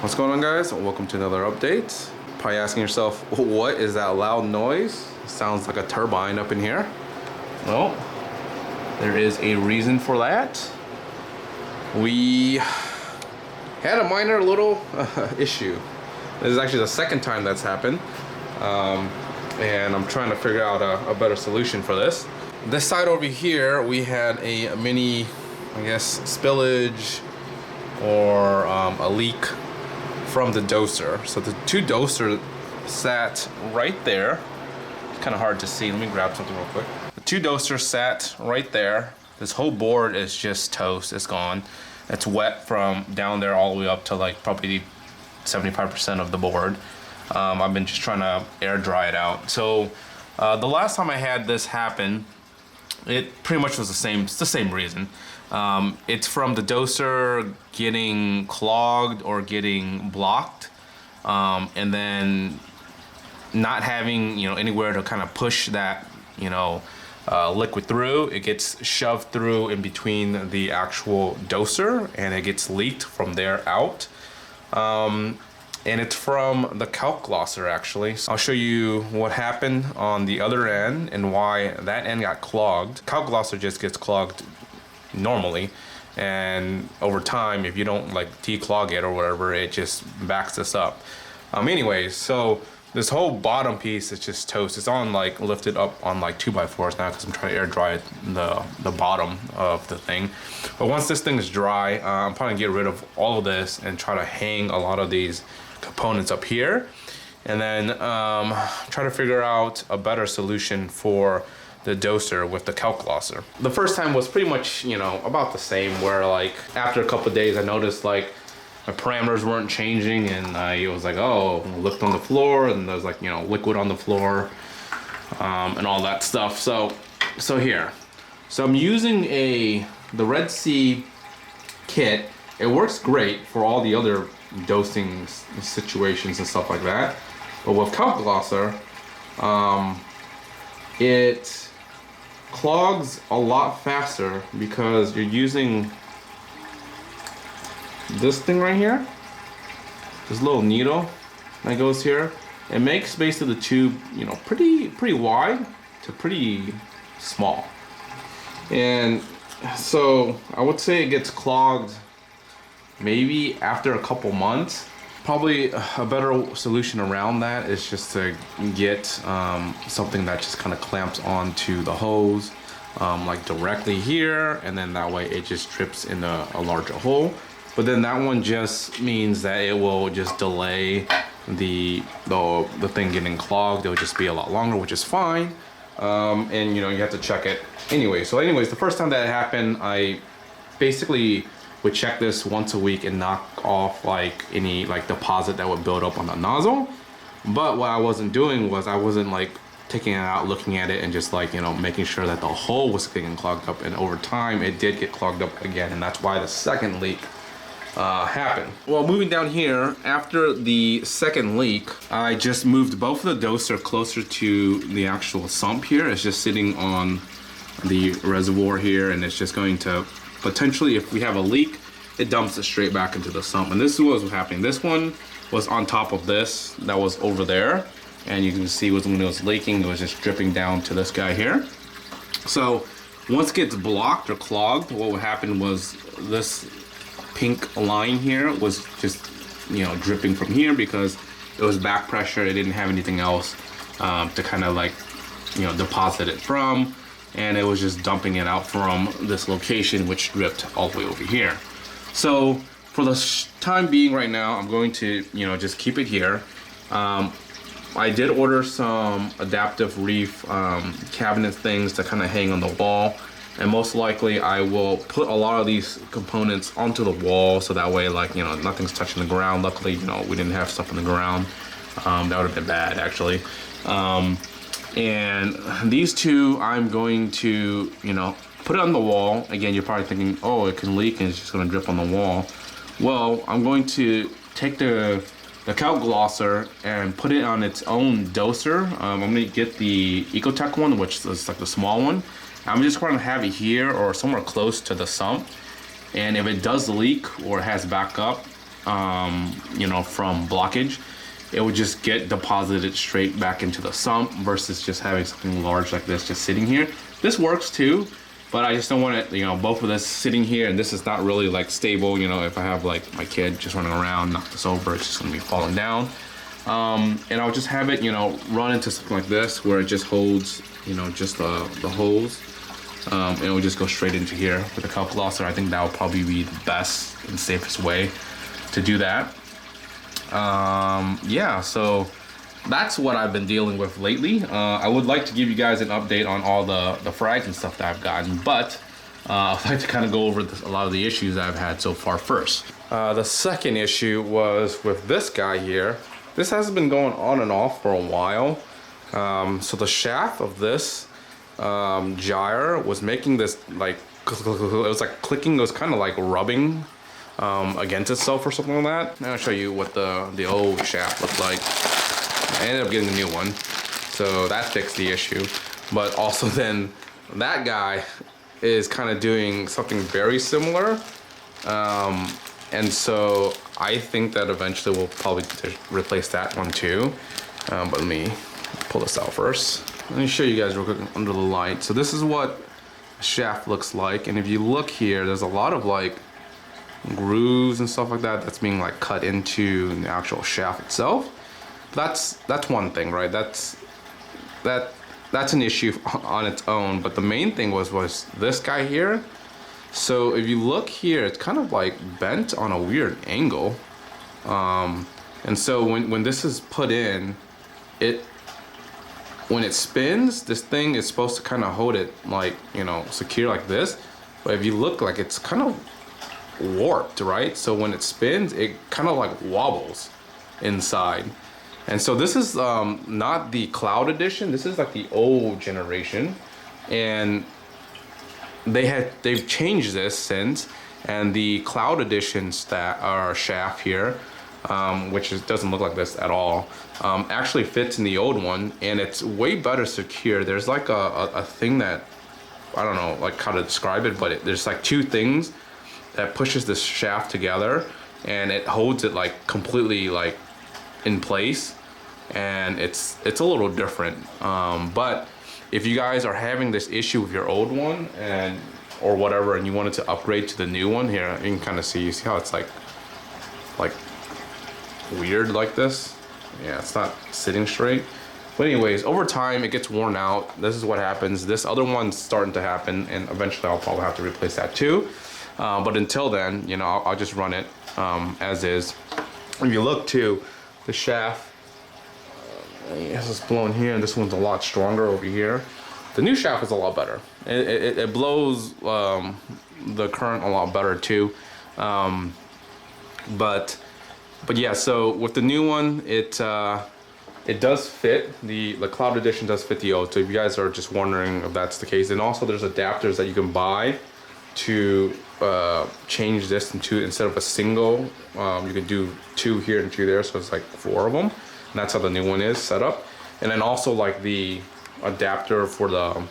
What's going on, guys? Welcome to another update. Probably asking yourself, what is that loud noise? It sounds like a turbine up in here. Well, there is a reason for that. We had a minor little issue. This is actually the second time that's happened. And I'm trying to figure out a better solution for this. This side over here, we had a mini, I guess, spillage or a leak from the doser. So the two dosers sat right there. It's kind of hard to see. Let me grab something real quick. The two dosers sat right there. This whole board is just toast. It's gone. It's wet from down there all the way up to like probably 75% of the board. I've been just trying to air dry it out. So the last time I had this happen, it pretty much was it's the same reason. It's from the doser getting clogged or getting blocked, and then not having anywhere to kind of push that liquid through. It gets shoved through in between the actual doser, and it gets leaked from there out. And it's from the Kalk glosser, actually. So I'll show you what happened on the other end and why that end got clogged. Kalk glosser just gets clogged normally, and over time, if you don't like declog it or whatever, it just backs this up. Anyways, so this whole bottom piece is just toast. It's on like lifted up on like 2x4s now because I'm trying to air dry the bottom of the thing. But once this thing is dry, I'm probably gonna get rid of all of this and try to hang a lot of these components up here, and then try to figure out a better solution for the doser with the Kalk glosser. The first time was pretty much about the same, where like after a couple of days I noticed like my parameters weren't changing, and I was like, oh, I looked on the floor and there's like liquid on the floor and all that stuff. So here, so I'm using the Red Sea kit. It works great for all the other dosing situations and stuff like that, but with Kalk glosser, it clogs a lot faster because you're using this thing right here, this little needle that goes here. It makes basically the tube pretty wide to pretty small, and so I would say it gets clogged maybe after a couple months. Probably a better solution around that is just to get something that just kind of clamps onto the hose like directly here, and then that way it just drips in a larger hole. But then that one just means that it will just delay the thing getting clogged. It'll just be a lot longer, which is fine. And you have to check it anyway. So anyways, the first time that happened, I basically would check this once a week and knock off like any deposit that would build up on the nozzle. But what I wasn't doing was I wasn't like taking it out, looking at it, and just like making sure that the hole was getting clogged up. And over time it did get clogged up again, and that's why the second leak happened. Well, moving down here, after the second leak, I just moved both of the doser closer to the actual sump here. It's just sitting on the reservoir here, and it's just going to potentially, if we have a leak, it dumps it straight back into the sump. And this is what was happening. This one was on top of this that was over there, and you can see when it was leaking, it was just dripping down to this guy here. So once it gets blocked or clogged, what would happen was this pink line here was just dripping from here because it was back pressure. It didn't have anything else to kind of like deposit it from, and it was just dumping it out from this location, which dripped all the way over here. So for the time being right now, I'm going to just keep it here. I did order some adaptive Reef cabinet things to kind of hang on the wall, and most likely I will put a lot of these components onto the wall, so that way like nothing's touching the ground. Luckily we didn't have stuff on the ground. That would have been bad actually. And these two I'm going to put it on the wall. Again, you're probably thinking, oh, it can leak and it's just going to drip on the wall. Well, I'm going to take the Kalk glosser and put it on its own doser. I'm going to get the Ecotech one, which is like the small one. I'm just going to have it here or somewhere close to the sump. And if it does leak or has backup, you know, from blockage, it would just get deposited straight back into the sump versus just having something large like this just sitting here. This works too, but I just don't want it, you know, both of this sitting here, and this is not really like stable. You know, if I have like my kid just running around, knock this over, it's just gonna be falling down. And I'll just have it, you know, run into something like this where it just holds, you know, just the hose. And it will just go straight into here with a Kalk losser. I think that would probably be the best and safest way to do that. Yeah, so that's what I've been dealing with lately. I would like to give you guys an update on all the frags and stuff that I've gotten, but I'd like to kind of go over a lot of the issues I've had so far first. The second issue was with this guy here. This has been going on and off for a while. So the shaft of this gyre was making this like, it was like clicking, it was kind of like rubbing against itself or something like that. Now I'll show you what the old shaft looked like. I ended up getting a new one, so that fixed the issue. But also then that guy is kind of doing something very similar. And so I think that eventually we'll probably replace that one too. But let me pull this out first. Let me show you guys real quick under the light. So this is what the shaft looks like. And if you look here, there's a lot of like grooves and stuff like that that's being like cut into the actual shaft itself. That's one thing, right? That's an issue on its own. But the main thing was this guy here. So if you look here, it's kind of like bent on a weird angle. And so when this is put in, when it spins, this thing is supposed to kind of hold it like, you know, secure like this. But if you look, like it's kind of warped, right? So when it spins, it kind of like wobbles inside. And so this is not the Cloud edition. This is like the old generation. And they've changed this since, and the Cloud edition shaft here, which doesn't look like this at all, actually fits in the old one, and it's way better secure. There's like a thing that, I don't know like how to describe it, but there's like two things that pushes this shaft together, and it holds it like completely like in place, and it's a little different. But if you guys are having this issue with your old one or whatever, and you wanted to upgrade to the new one, here you can kind of see how it's like weird like this. Yeah, it's not sitting straight. But anyways, over time it gets worn out. This is what happens. This other one's starting to happen, and eventually I'll probably have to replace that too. But until then, you know, I'll just run it as is. If you look too, the shaft, this is blown here, and this one's a lot stronger over here. The new shaft is a lot better. It blows the current a lot better too. But yeah, so with the new one, it does fit. The Cloud edition does fit the old. So if you guys are just wondering if that's the case, and also there's adapters that you can buy to change this into, instead of a single, you can do 2 here and 2 there, so it's like 4 of them. And that's how the new one is set up. And then also like the adapter for the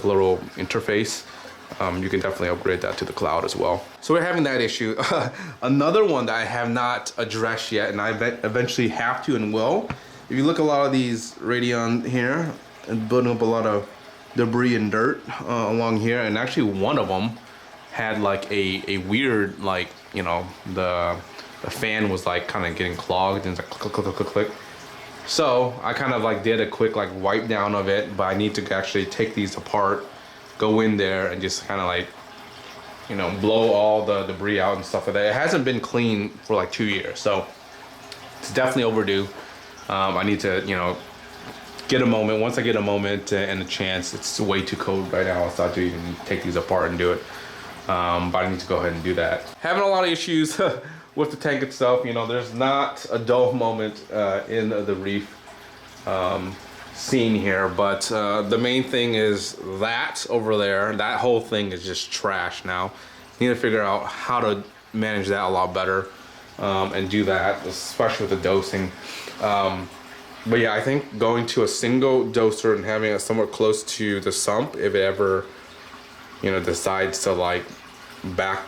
little interface, you can definitely upgrade that to the Cloud as well. So we're having that issue. Another one that I have not addressed yet, and I eventually have to and will. If you look at a lot of these Radion here, and building up a lot of debris and dirt along here, and actually one of them had like a weird, like, you know, the fan was like kind of getting clogged, and it's like click, click, click, click, click. So I kind of like did a quick like wipe down of it, but I need to actually take these apart, go in there, and just kind of like, you know, blow all the debris out and stuff like that. It hasn't been clean for like 2 years, so it's definitely overdue. I need to, you know, get a moment. Once I get a moment and a chance, it's way too cold right now. I'll start to even take these apart and do it. But I need to go ahead and do that. Having a lot of issues with the tank itself. You know, there's not a dull moment in the Reef scene here, but the main thing is that over there, that whole thing is just trash now. Need to figure out how to manage that a lot better and do that, especially with the dosing. But yeah, I think going to a single doser and having it somewhat close to the sump, if it ever, you know, decides to like back,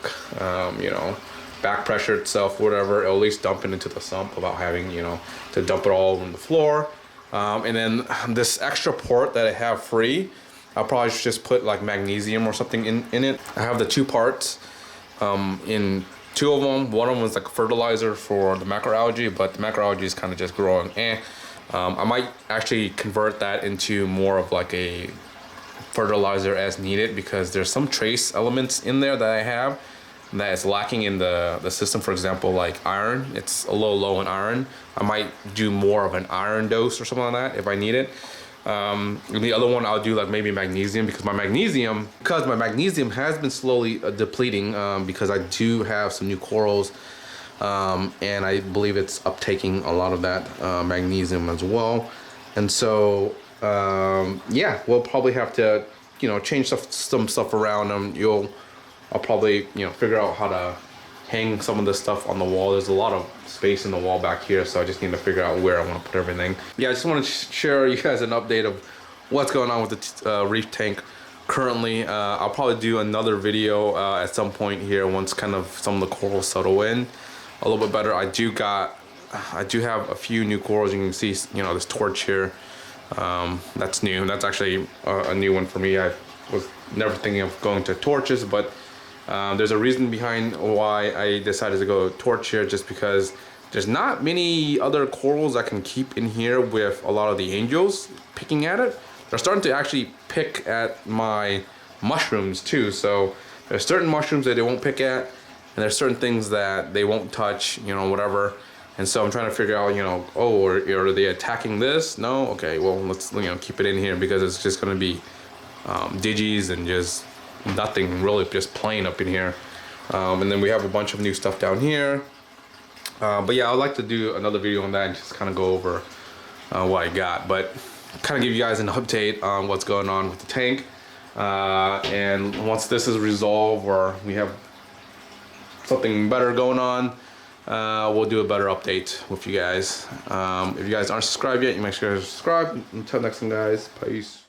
you know, back pressure itself, whatever, it'll at least dump it into the sump without having, you know, to dump it all on the floor. And then this extra port that I have free, I'll probably just put like magnesium or something in it. I have the 2 parts in 2 of them. One of them is like fertilizer for the macroalgae, but the macroalgae is kind of just growing. I might actually convert that into more of like a fertilizer as needed, because there's some trace elements in there that I have that is lacking in the system. For example, like iron, it's a little low in iron. I might do more of an iron dose or something like that if I need it. The other one I'll do like maybe magnesium, because my magnesium has been slowly depleting, because I do have some new corals, and I believe it's uptaking a lot of that magnesium as well. And so yeah, we'll probably have to, you know, change some stuff around. I'll probably, you know, figure out how to hang some of this stuff on the wall. There's a lot of space in the wall back here, so I just need to figure out where I want to put everything. Yeah, I just want to share you guys an update of what's going on with the reef tank currently. I'll probably do another video at some point here once kind of some of the corals settle in a little bit better. I do have a few new corals. You can see, you know, this torch here. That's new. That's actually a new one for me. I was never thinking of going to torches, but there's a reason behind why I decided to go torch here, just because there's not many other corals I can keep in here with a lot of the angels picking at it. They're starting to actually pick at my mushrooms too. So there's certain mushrooms that they won't pick at, and there's certain things that they won't touch, you know, whatever. And so I'm trying to figure out, you know, oh, are they attacking this? No? Okay, well, let's, you know, keep it in here, because it's just gonna be digis and just nothing really, just plain up in here. And then we have a bunch of new stuff down here. But yeah, I'd like to do another video on that and just kind of go over what I got, but kind of give you guys an update on what's going on with the tank. And once this is resolved, or we have something better going on, we'll do a better update with you guys. If you guys aren't subscribed yet, you make sure to subscribe. Until next time, guys, peace.